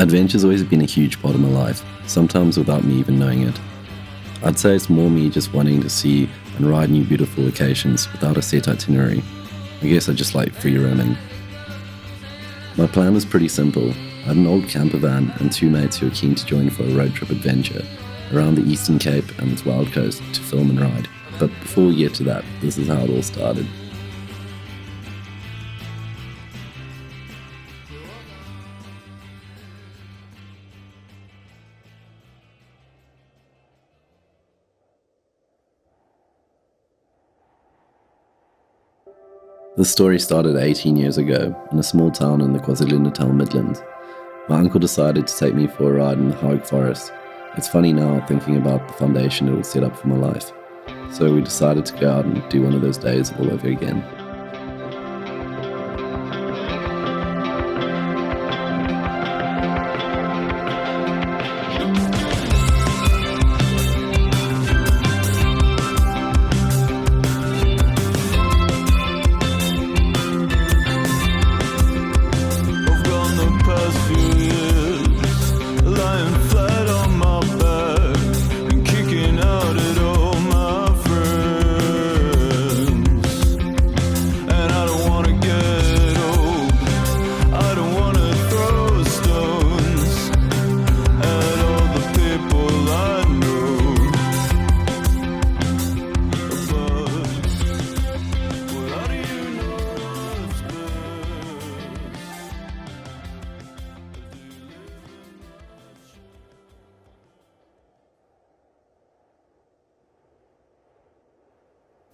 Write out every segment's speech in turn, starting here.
Adventure's always been a huge part of my life, sometimes without me even knowing it. I'd say it's more me just wanting to see and ride new beautiful locations without a set itinerary. I guess I just like free roaming. My plan was pretty simple. I had an old camper van and two mates who were keen to join for a road trip adventure around the Eastern Cape and its wild coast to film and ride. But before we get to that, this is how it all started. The story started 18 years ago in a small town in the KwaZulu-Natal Midlands. My uncle decided to take me for a ride in the Hog Forest. It's funny now thinking about the foundation it would set up for my life. So we decided to go out and do one of those days all over again.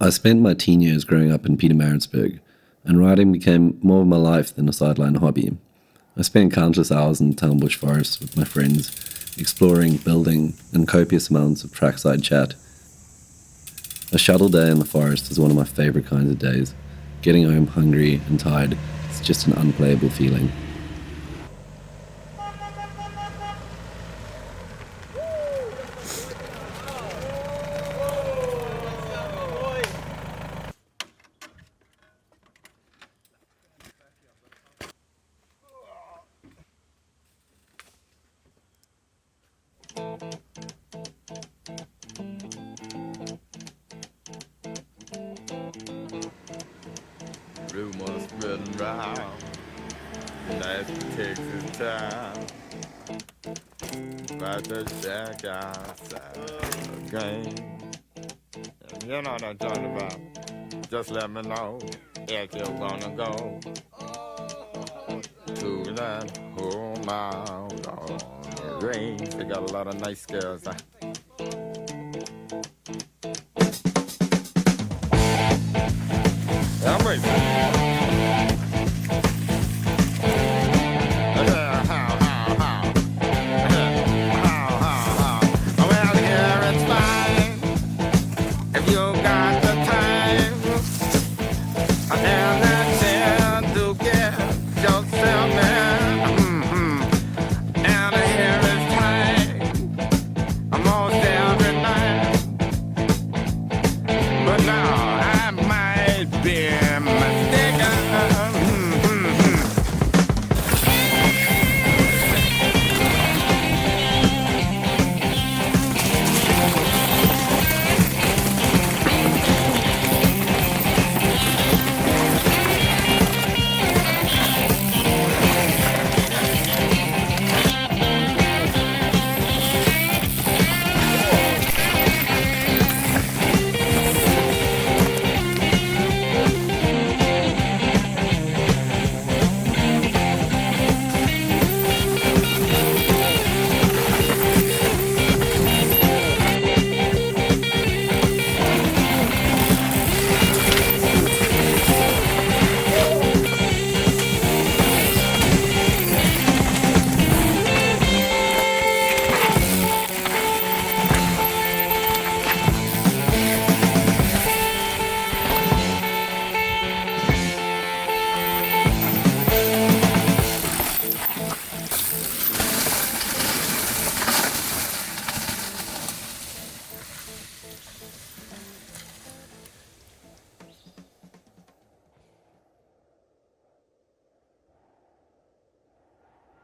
I spent my teen years growing up in Pietermaritzburg, and riding became more of my life than a sideline hobby. I spent countless hours in the town bush forests with my friends, exploring, building, and copious amounts of trackside chat. A shuttle day in the forest is one of my favourite kinds of days. Getting home hungry and tired is just an unplayable feeling. Rumors spreading round, nice Texas town, about to check outside the game. You know what I'm talking about. Just let me know if you're gonna go to that whole mile on the range. They got a lot of nice girls. I'm ready.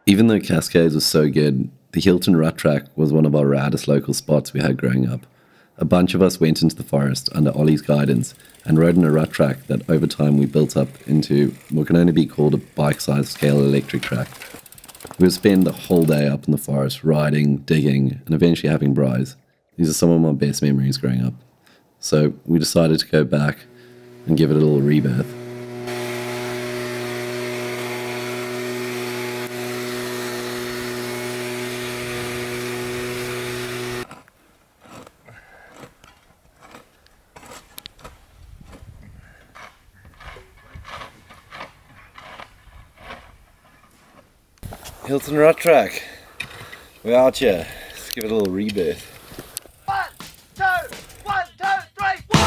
Even though Cascades was so good, the Hilton Rut Track was one of our raddest local spots we had growing up. A bunch of us went into the forest under Ollie's guidance and rode in a rut track that over time we built up into what can only be called a bike-sized scale electric track. We would spend the whole day up in the forest riding, digging, and eventually having braais. These are some of my best memories growing up. So we decided to go back and give it a little rebirth. Hilton Rut Track. We're out here. Let's give it a little rebirth. 1, 2, 1, 2, 3, 1.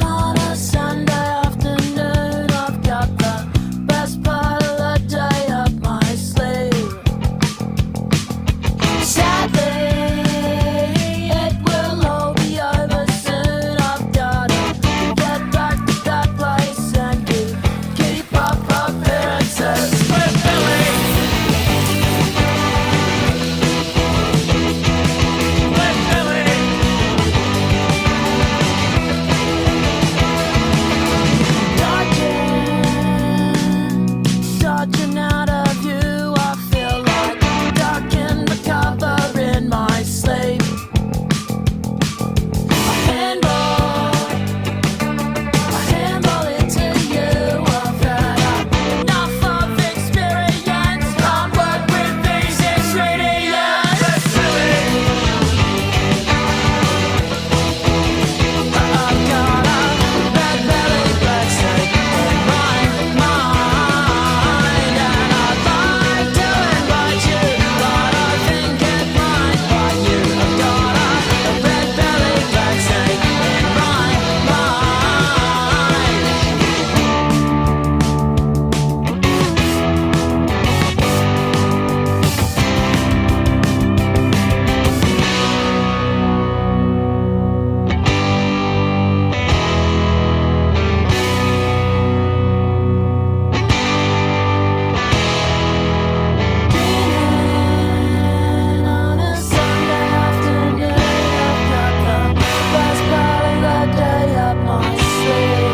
On a Sunday afternoon, I've got the best part of the day up my sleeve. Sadly, it will all be over soon. I've got to get back to that place and keep up appearances with Billy. Dodging out of view, I feel like ducking the cover in my sleep. I handball it to you. I've had enough of experience. Can't work with these ingredients. I've got a red belly black snake in my mind, and I'd like to invite you, but I think it might bite you. I've got a red belly black snake in my mind. On a Sunday afternoon, I've got the best part of the day up my sleeve.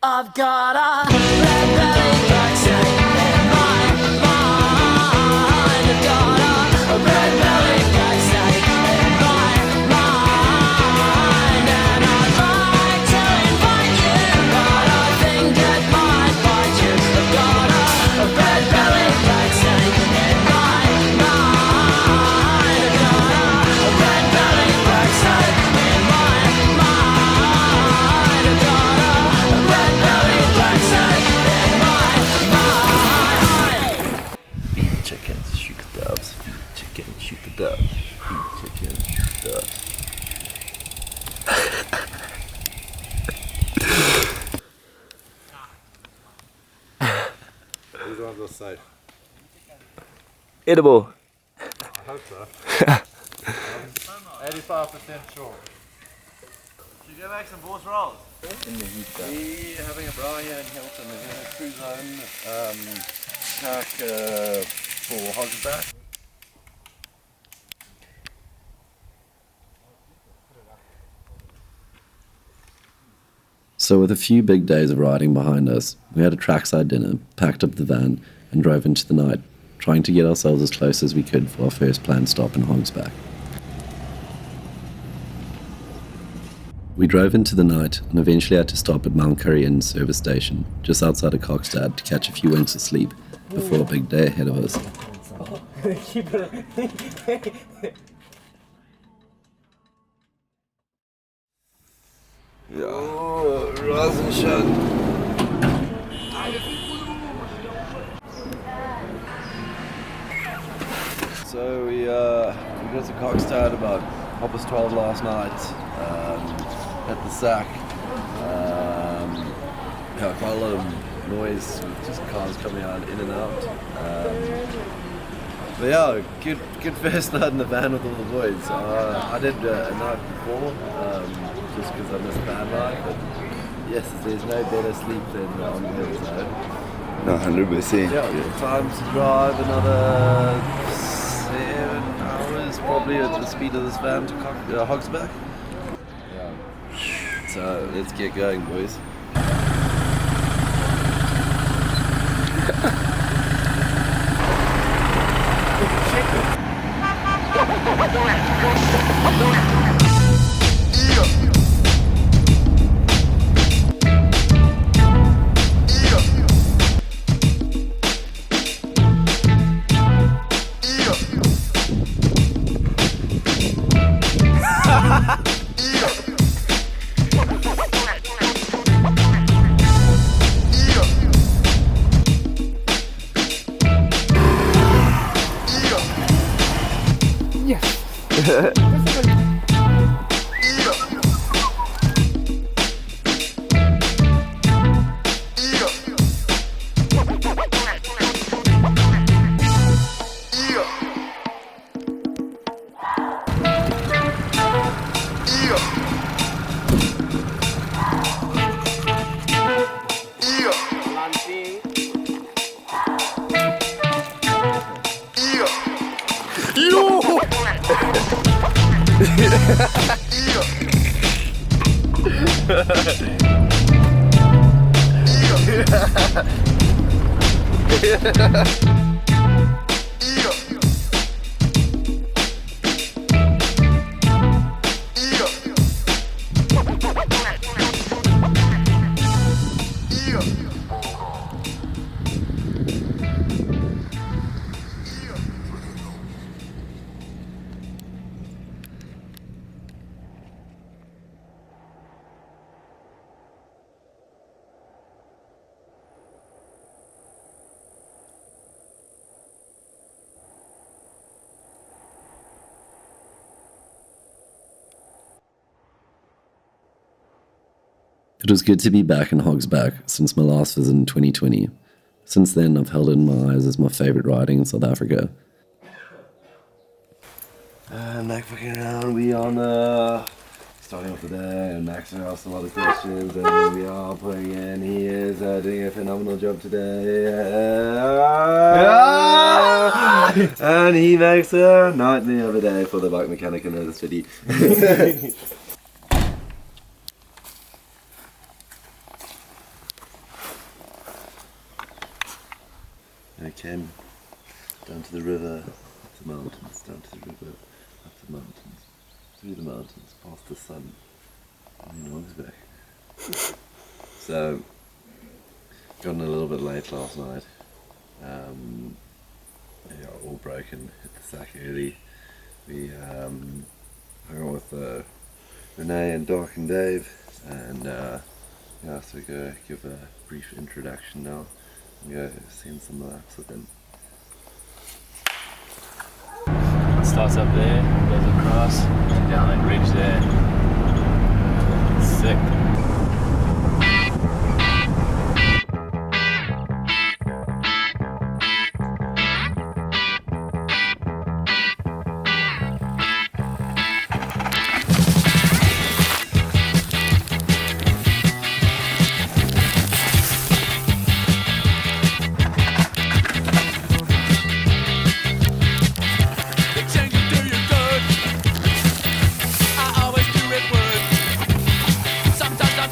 I've got a red belly black snake in my mind. I've got a red belly black snake in my mind, and I'd like to invite you, but I think it might bite you. I've got a red belly black snake in my mind. I've got a red belly black snake in my mind. I've got a red belly black snake in my mind. Feed chickens, shoot the doves. Feed chickens, shoot the doves. Feed chickens, shoot the doves. These ones are safe. Edible. I hope so. 85% sure. Should we go make some horse rolls? We're having a braai here in Hilton. We're going to cruise on park for Hogsback. So with a few big days of riding behind us, we had a trackside dinner, packed up the van, and drove into the night, trying to get ourselves as close as we could for our first planned stop in Hogsback. We drove into the night and eventually had to stop at Mount Curry Inn service station, just outside of Kokstad, to catch a few winks of sleep before a big day ahead of us. Ja, Rasenschand. So we got some cock started about 12 last night at the sack. Yeah, quite a lot of noise with just cars coming out in and out. But yeah, good first night in the van with all the boys. I did a night before just because I missed van life. But yes, there's no better sleep than on the hill. So. No, 100%. Yeah, time to drive another 7 hours probably at the speed of this van to Hogsback. Yeah. So let's get going, boys. It was good to be back in Hogsback since my last visit in 2020. Since then, I've held it in my eyes as my favourite riding in South Africa. Mac fucking around, we on starting off the day, and Max asked a lot of questions, and we are putting in. He is doing a phenomenal job today. And he makes a nightmare of a day for the bike mechanic in the city. Okay, down to the river, up the mountains, down to the river, up the mountains, through the mountains, past the sun, and Hogsback. So, gotten a little bit late last night. Yeah, all broken, hit the sack early. We hung out with Renee and Doc and Dave, and yeah, so we go give a brief introduction now. Go send some laps with them. Starts up there, goes across, and down that ridge there. Sick. Sometimes I'm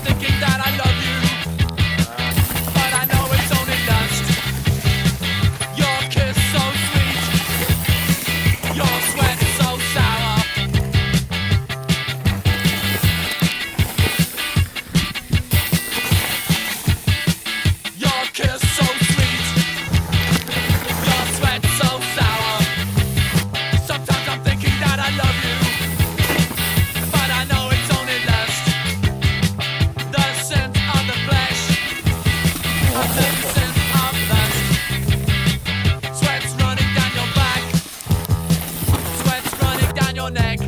your neck.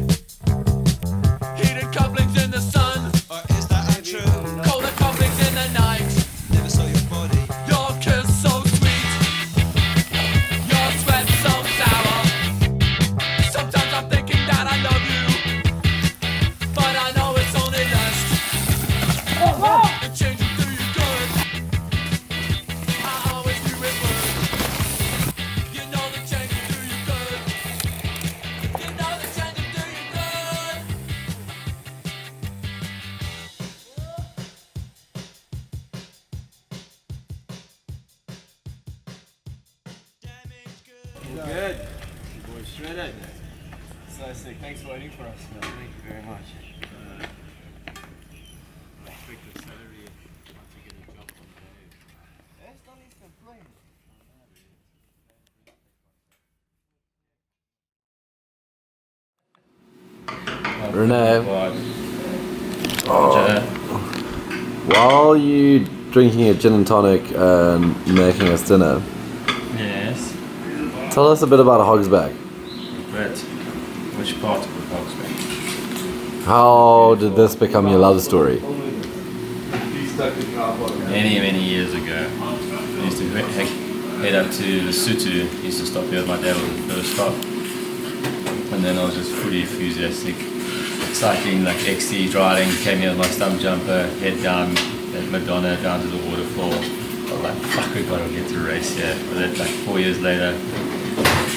Heated couplings in the sun. Or is that untrue? Colder couplings in the night. Never saw your body. Your kiss so sweet. Your sweat so sour. Sometimes I'm thinking that I love you, but I know it's only lust. It changes do you good. I always do it would. You know the changes do you good. You know the changes do you good. Good. Your boy's shredded. So sick. Thanks for waiting for us. No, thank you very much. Expect your salary once you get a job from Dave. That's not his complaint. Renee, Sharjah. while you drinking a gin and tonic and making us dinner, Yes. tell us a bit about Hogsback. But which part of the Hogsback? How did this become your love story? Many years ago, I used to head up to Lesotho. Used to stop here with my dad on the first stop, and then I was just fully enthusiastic, cycling like XC, riding. Came here with my stump jumper, head down at Madonna down to the waterfall. I was like, fuck, we gotta get to race here. But then like 4 years later,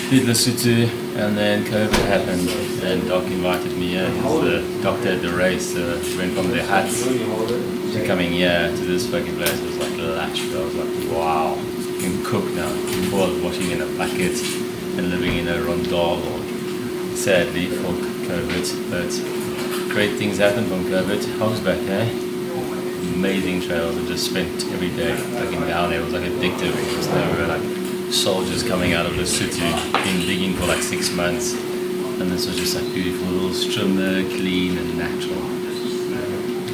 did Lesotho, and then COVID happened, and Doc invited me here. He was the doctor at the race, so went from the huts to coming here to this fucking place. It was like latch. I was like, wow, you can cook now. Before I was washing in a bucket and living in a rondel, sadly, for COVID, but great things happened from COVID. Hogsback, eh? Amazing trails. I just spent every day looking down there. It was like addictive. Because there were like soldiers coming out of Lesotho, been digging for like 6 months, and this was just like beautiful little strimmer, clean and natural.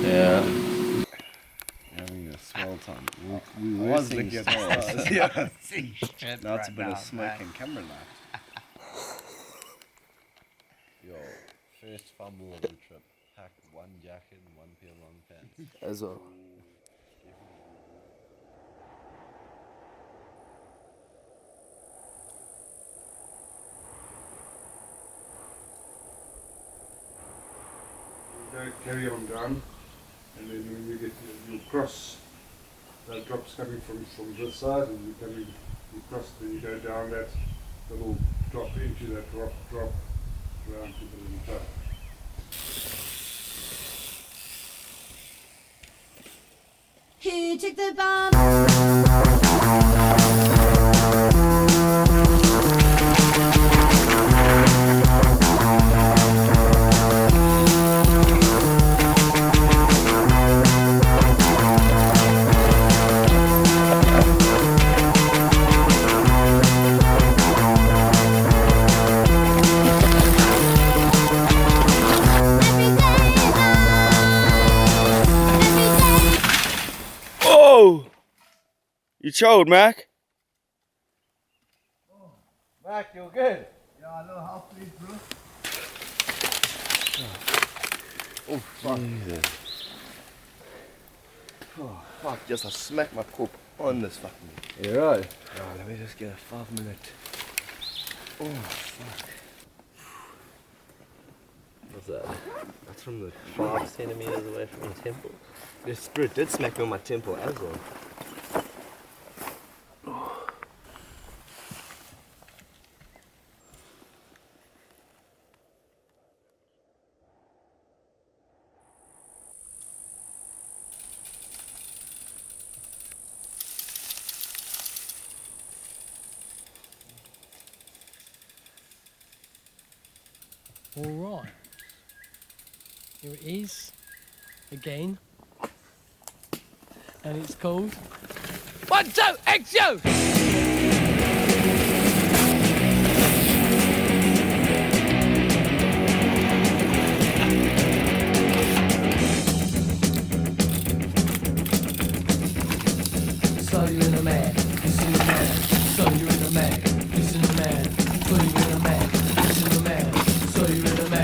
Yeah. Having a swell time. We was looking at the stars. Yeah. Now it's a bit of smoke and camera light. Yo, first fumble of the trip. Packed one jacket and one pair of long pants. As well. Carry on down, and then when you get you cross, that drops coming from this side, and you cross, then you go down that little drop into that drop around to the little top. Who took the bomb? Oh! You chilled, Mac? Mac, you're good. Yeah, I know how please, bro. Oh, fuck. Oh, fuck. Just I smacked my cup on this fucking. You're right. Oh, let me just get a 5-minute. Oh, fuck. What's that? That's from the 5 centimeters away from your temple. The spirit did smack me on my temple as well. Alright. Here it is. Again. And it's called 1, 2, XU! So you're in a man, listen to the man. So you're in a man, listen to the man. So you're in a man, listen to the man. So you're in a man.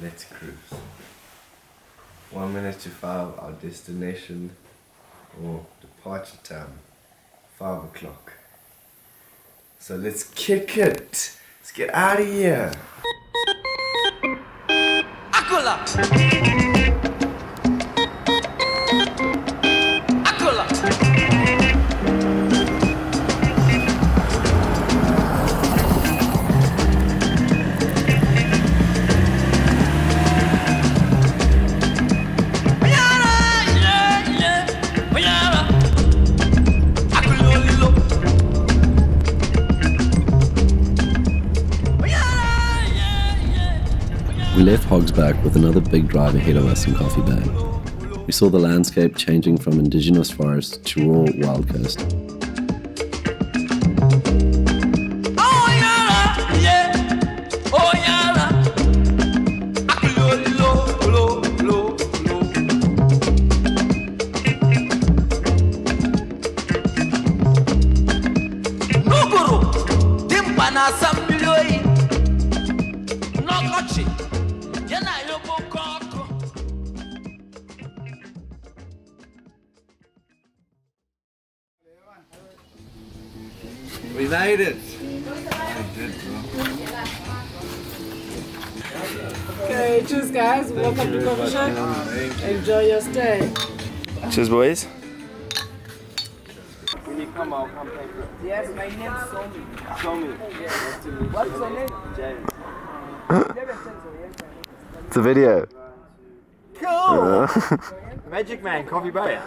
let's cruise. 1 minute to 5, our destination or departure time, 5 o'clock. So let's kick it. Let's get out of here. Akula. We left Hogsback with another big drive ahead of us in Coffee Bay. We saw the landscape changing from indigenous forest to raw wild coast. We made it. Okay, cheers guys. Welcome to Coffee Shack. Enjoy your stay. Cheers, boys. When you come, I'll come take it. Yes, my name's Somi. Somi. What's your name? James. It's a video. Cool! Magic Man, Coffee Bay.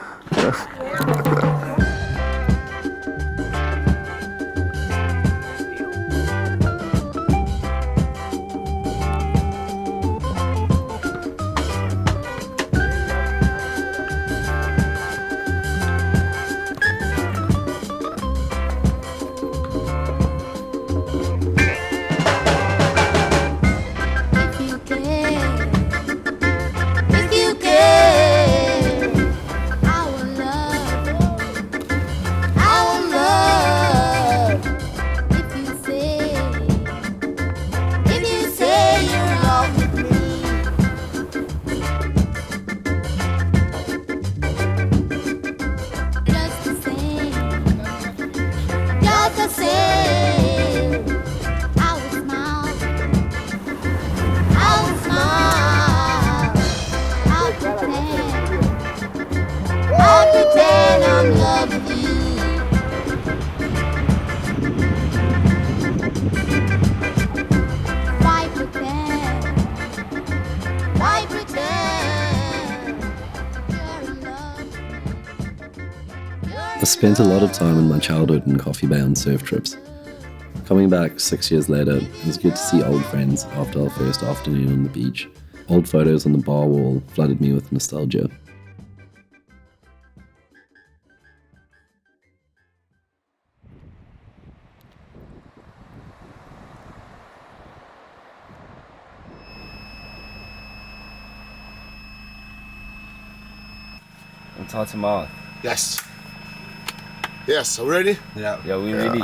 I spent a lot of time in my childhood in Coffee Bay on surf trips. Coming back 6 years later, it was good to see old friends after our first afternoon on the beach. Old photos on the bar wall flooded me with nostalgia. I'm tied to mouth. Yes. Yes, are we ready? Yeah. Yeah, we ready.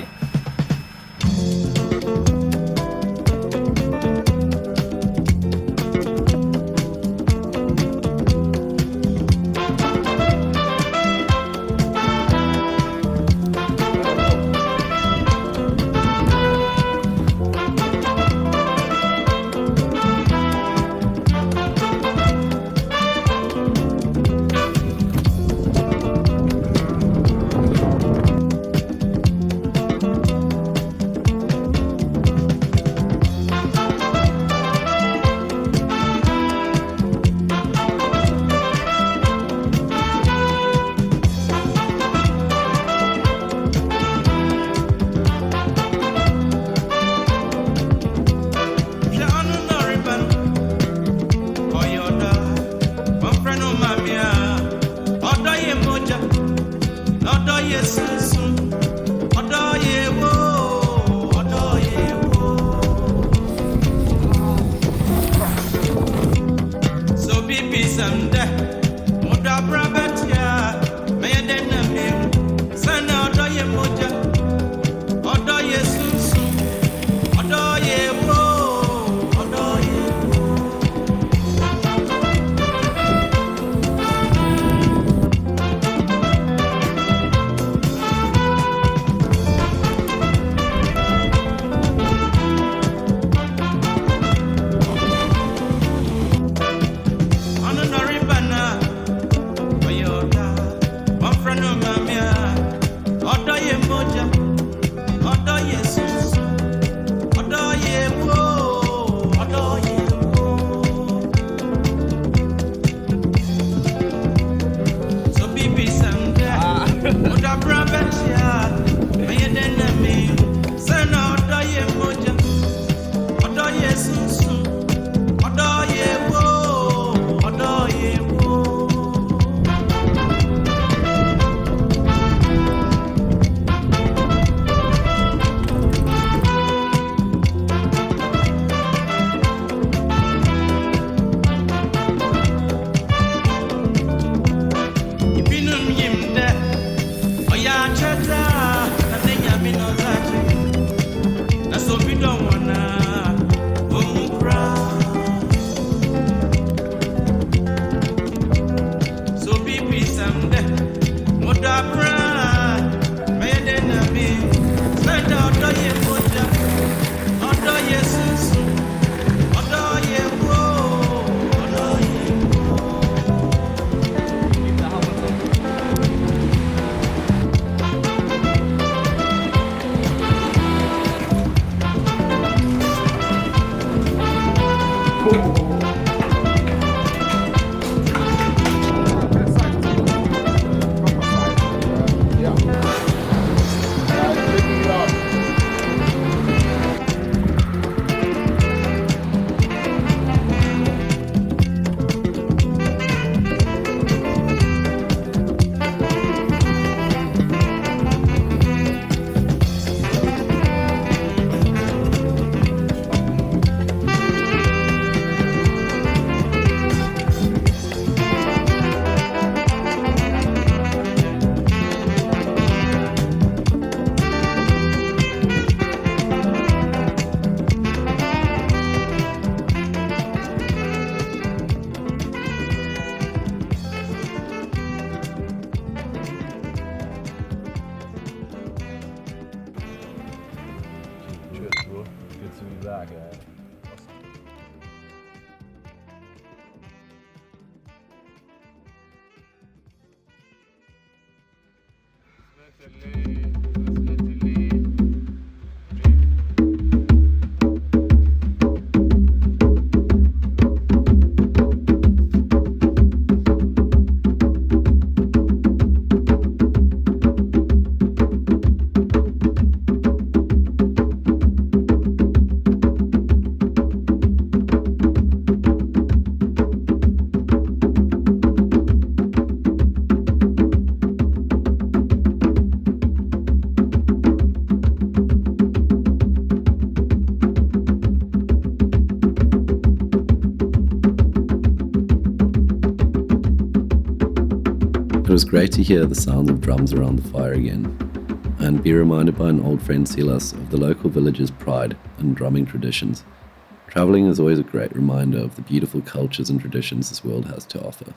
It was great to hear the sounds of drums around the fire again, and be reminded by an old friend Silas of the local village's pride and drumming traditions. Travelling is always a great reminder of the beautiful cultures and traditions this world has to offer.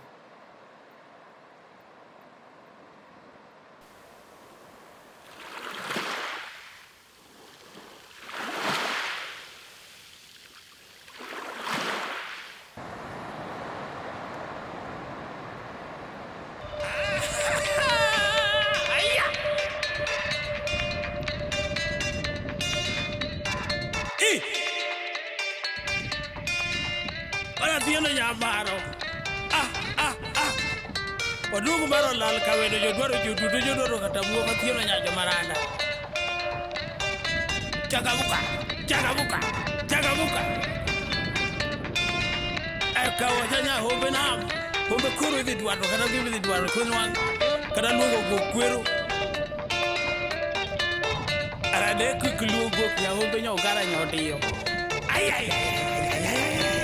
Wadugu baro lal kawedo jodwaro joduto jodwaro kata buo mathieno nyajo maranda. Chagabuka, chagabuka, chagabuka. Eka wachanya hombe nam, hombe kuru idhi dwaro kata gibi idhi dwaro kunwang, kata luongo gok kwero. Arade kikluo gok ya hombe nyogara nyodiyo. Ay, ay, ay, ay, ay, ay, ay.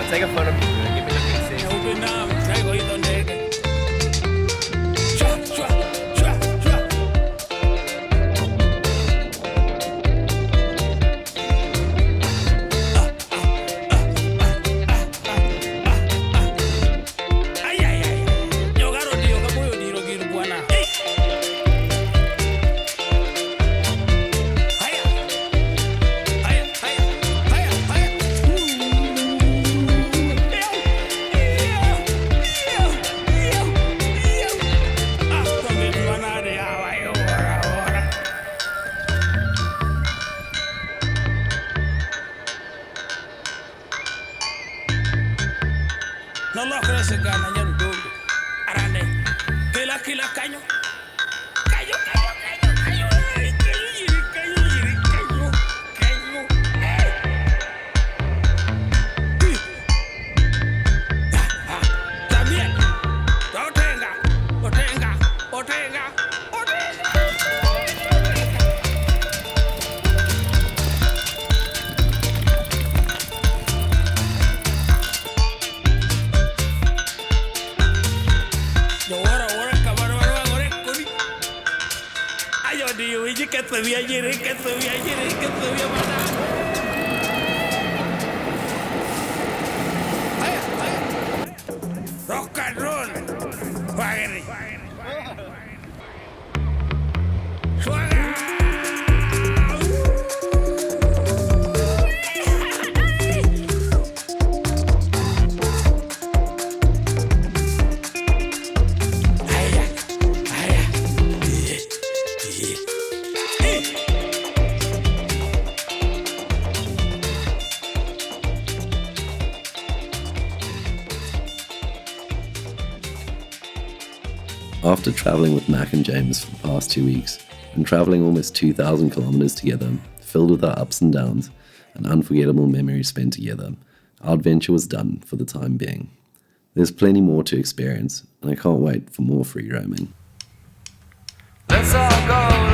Take a photo. Give me the picture. Open up. Try go eat on there. No lo crees en gana ya no dogo. Arane. Kila caño. Caño. También. Otenga. Que se vio ayer, rock and roll, fire. After travelling with Mac and James for the past 2 weeks, and travelling almost 2,000 kilometres together, filled with our ups and downs, and unforgettable memories spent together, our adventure was done for the time being. There's plenty more to experience, and I can't wait for more free roaming. Let's all go.